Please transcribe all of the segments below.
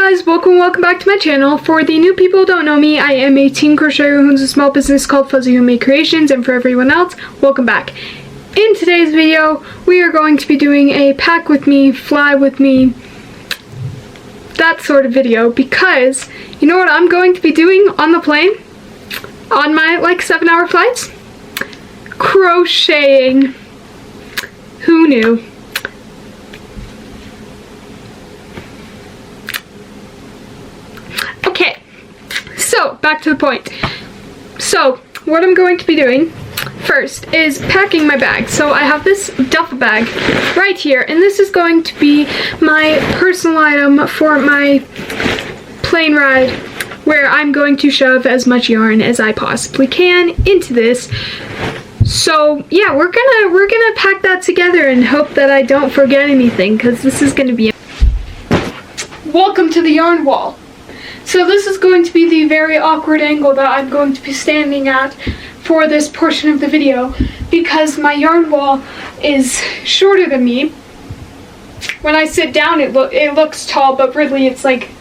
guys, welcome back to my channel. For the new people who don't know me, I am a teen crocheter who owns a small business called Fuzzy Homemade Creations, and for everyone else, welcome back. In today's video, we are going to be doing a pack with me, fly with me, that sort of video, because you know what I'm going to be doing on the plane? On my 7-hour flights? Crocheting. Who knew? Okay, so back to the point. So what I'm going to be doing first is packing my bag. So I have this duffel bag right here, and this is going to be my personal item for my plane ride, where I'm going to shove as much yarn as I possibly can into this. So yeah, we're gonna pack that together and hope that I don't forget anything, because this is gonna be. Welcome to the yarn wall. So this is going to be the very awkward angle that I'm going to be standing at for this portion of the video, because my yarn wall is shorter than me. When I sit down, it looks tall, but really it's like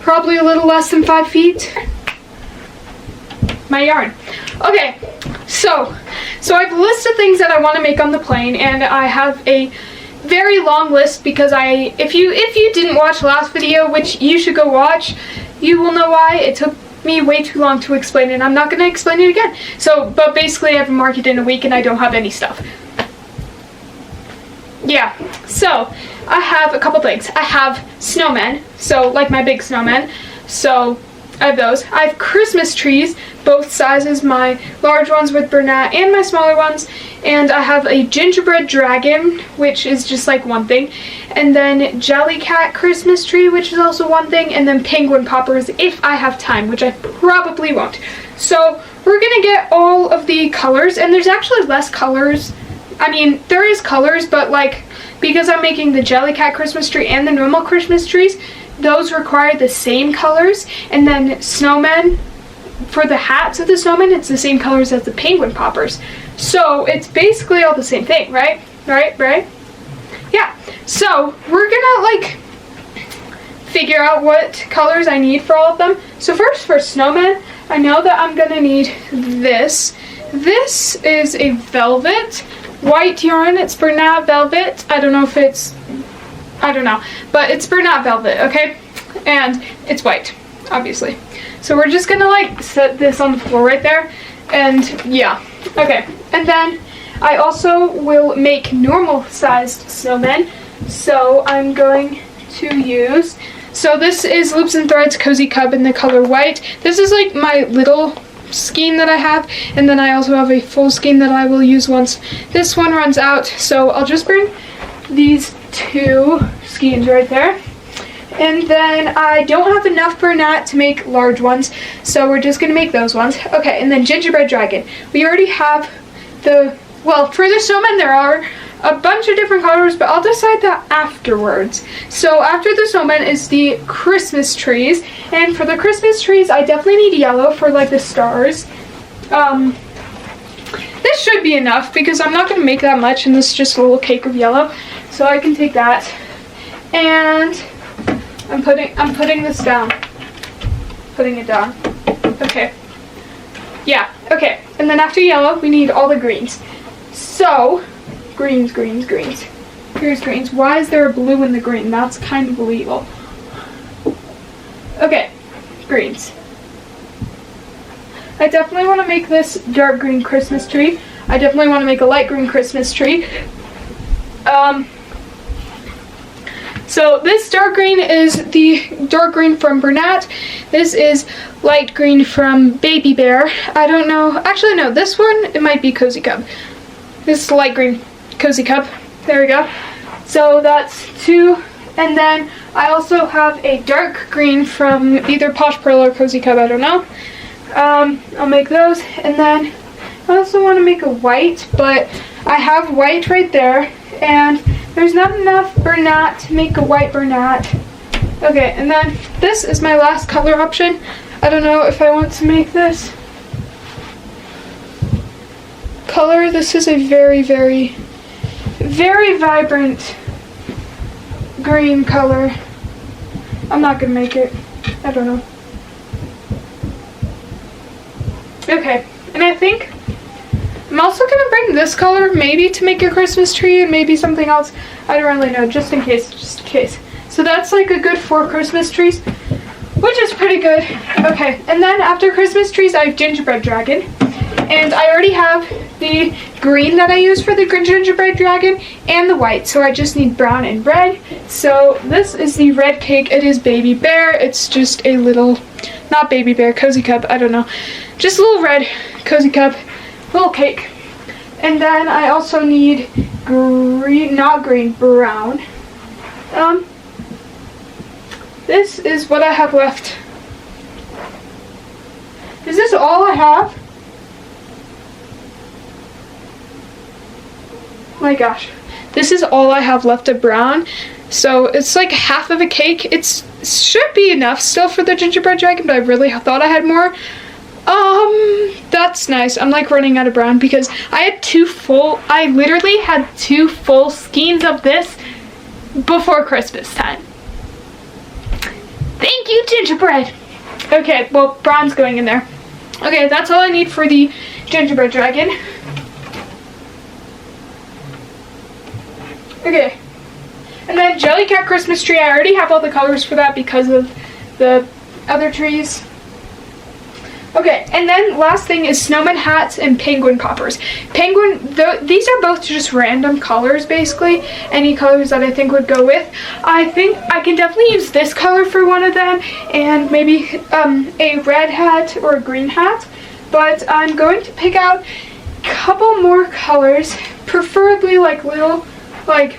probably a little less than 5 feet. My yarn. Okay, so I have a list of things that I want to make on the plane, and I have a very long list because if you didn't watch last video, which you should go watch, you will know why. It took me way too long to explain it, and I'm not going to explain it again. But basically I have a market in a week and I don't have any stuff. Yeah, so I have a couple things. I have snowmen, so like my big snowmen, so I have those. I have Christmas trees, both sizes, my large ones with Bernat and my smaller ones. And I have a gingerbread dragon, which is just like one thing. And then Jellycat Christmas tree, which is also one thing. And then penguin poppers if I have time, which I probably won't. So we're gonna get all of the colors, and there's actually less colors. I mean, there is colors, but because I'm making the Jellycat Christmas tree and the normal Christmas trees, those require the same colors. And then snowmen, for the hats of the snowmen, it's the same colors as the penguin poppers. So it's basically all the same thing, right? Right? Yeah. So we're gonna figure out what colors I need for all of them. So first, for snowmen, I know that I'm gonna need this. This is a velvet white yarn. It's Bernat velvet. I don't know, but it's Bernat velvet, okay? And it's white, obviously. So we're just gonna set this on the floor right there, and yeah, okay. And then I also will make normal sized snowmen. So I'm going to use, so this is Loops and Threads Cozy Cub in the color white. This is my little skein that I have, and then I also have a full skein that I will use once this one runs out. So I'll just bring these two skeins right there. And then I don't have enough Bernat to make large ones, so we're just gonna make those ones. Okay, and then gingerbread dragon. We already have for the snowmen there are a bunch of different colors, but I'll decide that afterwards. So after the snowmen is the Christmas trees, and for the Christmas trees I definitely need yellow for the stars. This should be enough because I'm not gonna make that much, and this is just a little cake of yellow, so I can take that. And I'm putting this down. Putting it down. Okay. Yeah, okay. And then after yellow, we need all the greens. So, greens. Here's greens. Why is there a blue in the green? That's kind of illegal. Okay, greens. I definitely want to make this dark green Christmas tree. I definitely want to make a light green Christmas tree. So this dark green is the dark green from Bernat. This is light green from Baby Bear. I don't know. Actually, no. This one, it might be Cozy Cub. This is light green Cozy Cub. There we go. So that's two. And then I also have a dark green from either Posh Pearl or Cozy Cub. I don't know. I'll make those. And then I also want to make a white, but I have white right there. And there's not enough Bernat to make a white Bernat. Okay, and then this is my last color option. I don't know if I want to make this color. This is a very, very, very vibrant green color. I'm not gonna make it. I don't know. Okay, and I think I'm also gonna bring this color maybe to make a Christmas tree and maybe something else. I don't really know, just in case, just in case. So that's like a good 4 Christmas trees, which is pretty good. Okay, and then after Christmas trees, I have gingerbread dragon. And I already have the green that I use for the gingerbread dragon and the white. So I just need brown and red. So this is the red cake. It is baby bear. It's just a little, not baby bear, cozy cup, I don't know. Just a little red cozy cup, little cake. And then I also need green, not green, brown. This is what I have left. Is this all I have? My gosh, this is all I have left of brown. So it's like half of a cake. It should be enough still for the gingerbread dragon, but I really thought I had more. That's nice. I'm like running out of brown because I literally had 2 full skeins of this before Christmas time. Thank you, gingerbread. Okay, well, brown's going in there. Okay, that's all I need for the gingerbread dragon. Okay, and then Jellycat Christmas tree. I already have all the colors for that because of the other trees. Okay, and then last thing is snowman hats and penguin poppers. These are both just random colors, basically. Any colors that I think would go with. I think I can definitely use this color for one of them, and maybe a red hat or a green hat. But I'm going to pick out a couple more colors, preferably like little, like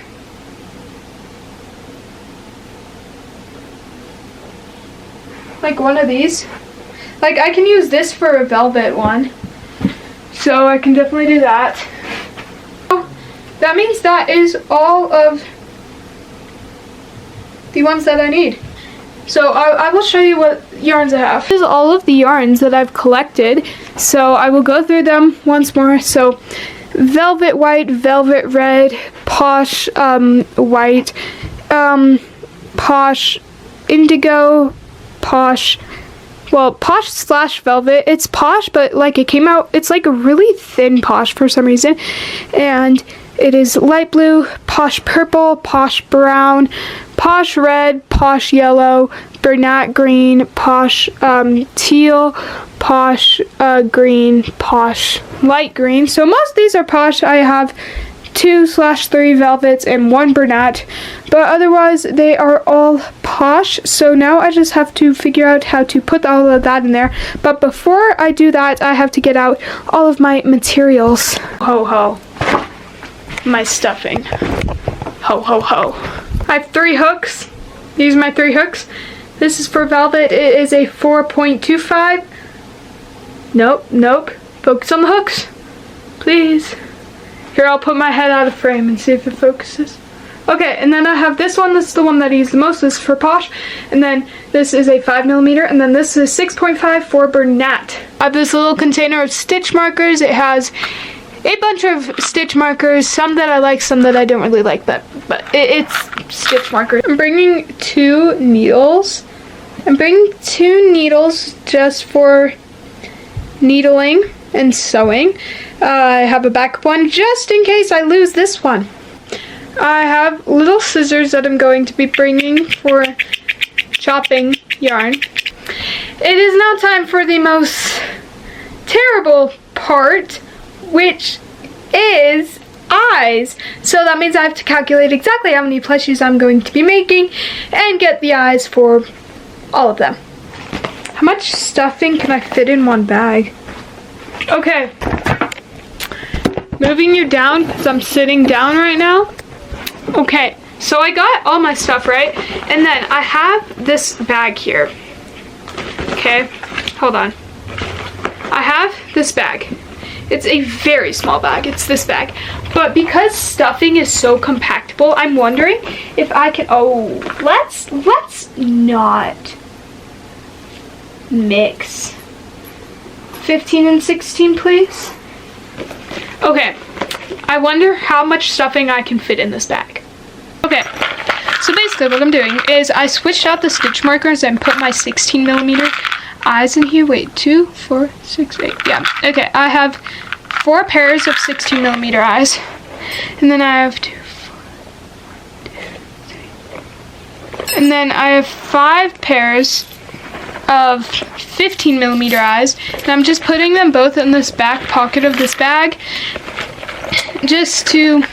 one of these. Like, I can use this for a velvet one, so I can definitely do that. So that means that is all of the ones that I need. So I will show you what yarns I have. This is all of the yarns that I've collected, so I will go through them once more. So velvet white, velvet red, posh white, posh indigo, posh, well, posh slash velvet. It's posh, but like it came out, it's like a really thin posh for some reason. And it is light blue, posh purple, posh brown, posh red, posh yellow, burnt green, posh teal, posh green, posh light green. So most of these are posh. I have 2/3 velvets and 1 brunette, but otherwise they are all posh. So now I just have to figure out how to put all of that in there. But before I do that, I have to get out all of my materials. Ho ho. My stuffing. Ho ho ho. I have 3 hooks. These are my 3 hooks. This is for velvet. It is a 4.25. Nope. Focus on the hooks, please. Here, I'll put my head out of frame and see if it focuses. Okay, and then I have this one. This is the one that I use the most. This is for posh. And then this is a 5mm. And then this is 6.5 for brunette. I have this little container of stitch markers. It has a bunch of stitch markers. Some that I like, some that I don't really like. But it's stitch markers. I'm bringing 2 needles. I'm bringing 2 needles just for needling and sewing. I have a backup one just in case I lose this one. I have little scissors that I'm going to be bringing for chopping yarn. It is now time for the most terrible part, which is eyes. So that means I have to calculate exactly how many plushies I'm going to be making and get the eyes for all of them. How much stuffing can I fit in one bag? Okay. Moving you down because I'm sitting down right now. Okay, so I got all my stuff, right? And then I have this bag here. Okay, hold on. I have this bag. It's a very small bag. It's this bag. But because stuffing is so compactable, I'm wondering if I can, let's not mix 15 and 16, please. Okay, I wonder how much stuffing I can fit in this bag. Okay, so basically basically what I'm doing is I switched out the stitch markers and put my 16mm eyes in here. Wait, 2, 4, 6, 8. Yeah, okay. I have 4 pairs of 16mm eyes. And then I have 2, 4, 2, 3. And then I have 5 pairs of 15mm eyes. And I'm just putting them both in this back pocket of this bag just to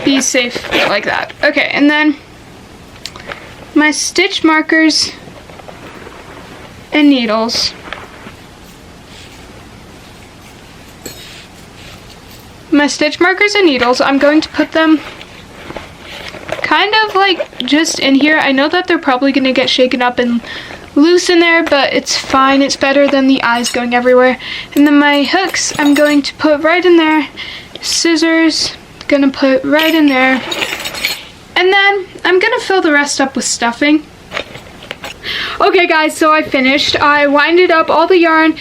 be safe like that. Okay, and then my stitch markers and needles. My stitch markers and needles, I'm going to put them kind of like just in here. I know that they're probably going to get shaken up and loose in there, but it's fine. It's better than the eyes going everywhere. And then my hooks, I'm going to put right in there. Scissors, gonna put right in there. And then I'm gonna fill the rest up with stuffing. Okay guys, so I finished. I winded up all the yarn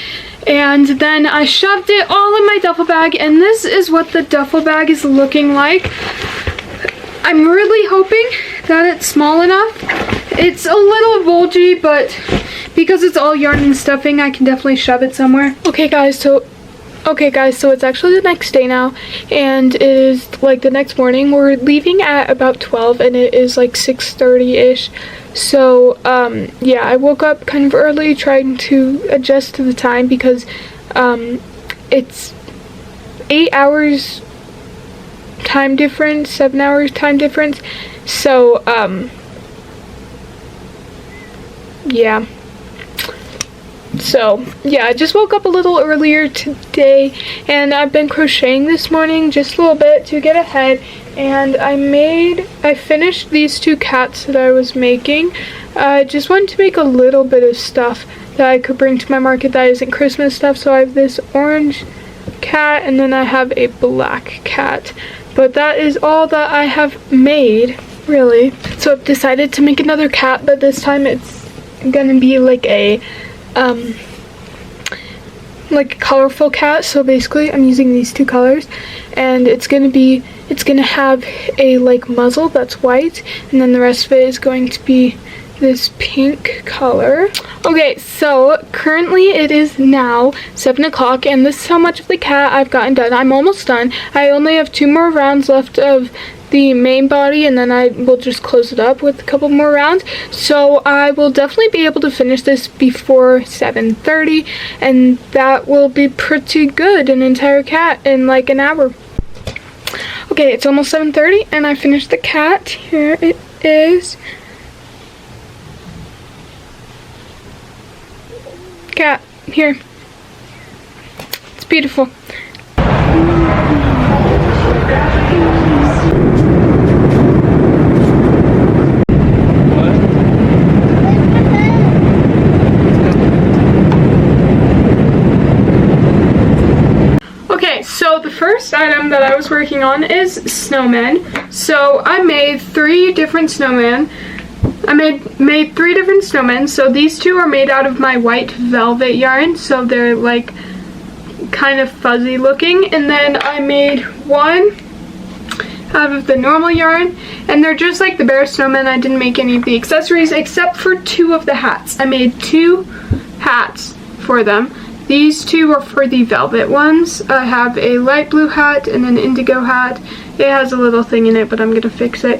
and then I shoved it all in my duffel bag, and this is what the duffel bag is looking like. I'm really hoping that it's small enough. It's a little bulgy, but because it's all yarn and stuffing, I can definitely shove it somewhere. Okay guys, so it's actually the next day now, and it is like the next morning. We're leaving at about 12 and it is like 6:30-ish. So yeah, I woke up kind of early trying to adjust to the time because it's 8 hours time difference, 7 hours time difference. So yeah. So yeah, I just woke up a little earlier today and I've been crocheting this morning just a little bit to get ahead, and I finished these 2 cats that I was making. I just wanted to make a little bit of stuff that I could bring to my market that isn't Christmas stuff. So I have this orange cat and then I have a black cat, but that is all that I have made really. So I've decided to make another cat, but this time it's gonna be like a colorful cat. So basically I'm using these 2 colors, and it's gonna have a like muzzle that's white, and then the rest of it is going to be this pink color. Okay, so currently it is now 7 o'clock, and this is how much of the cat I've gotten done. I'm almost done. I only have 2 more rounds left of the main body, and then I will just close it up with a couple more rounds. So I will definitely be able to finish this before 7:30, and that will be pretty good, an entire cat in like an hour. Okay, it's almost 7:30 and I finished the cat. Here it is. Cat, here. It's beautiful. So the first item that I was working on is snowmen. So I made 3 different snowmen. I made 3 different snowmen. So these 2 are made out of my white velvet yarn, so they're like kind of fuzzy looking. And then I made 1 out of the normal yarn, and they're just like the bear snowmen. I didn't make any of the accessories except for 2 of the hats. I made 2 hats for them. These 2 are for the velvet ones. I have a light blue hat and an indigo hat. It has a little thing in it, but I'm gonna fix it.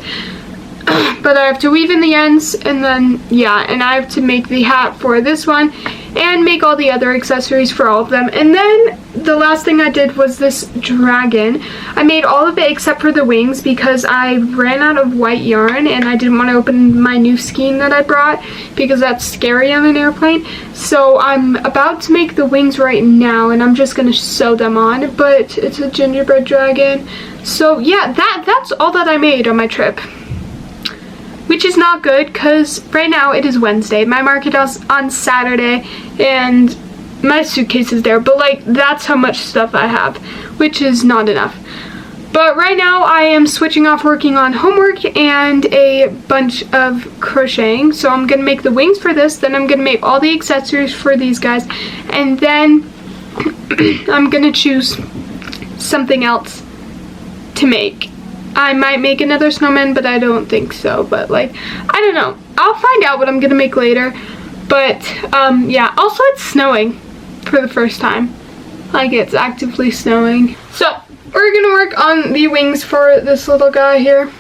But I have to weave in the ends, and then yeah, and I have to make the hat for this one and make all the other accessories for all of them. And then the last thing I did was this dragon. I made all of it except for the wings because I ran out of white yarn and I didn't want to open my new skein that I brought because that's scary on an airplane. So I'm about to make the wings right now, and I'm just gonna sew them on, but it's a gingerbread dragon. So yeah, that's all that I made on my trip, which is not good because right now it is Wednesday. My market is on Saturday and my suitcase is there, but like that's how much stuff I have, which is not enough. But right now I am switching off working on homework and a bunch of crocheting. So I'm gonna make the wings for this, then I'm gonna make all the accessories for these guys, and then I'm gonna choose something else to make I might make another snowman, but I don't think so. But like, I don't know. I'll find out what I'm gonna make later. But yeah, also it's snowing for the first time. Like, it's actively snowing. So we're gonna work on the wings for this little guy here.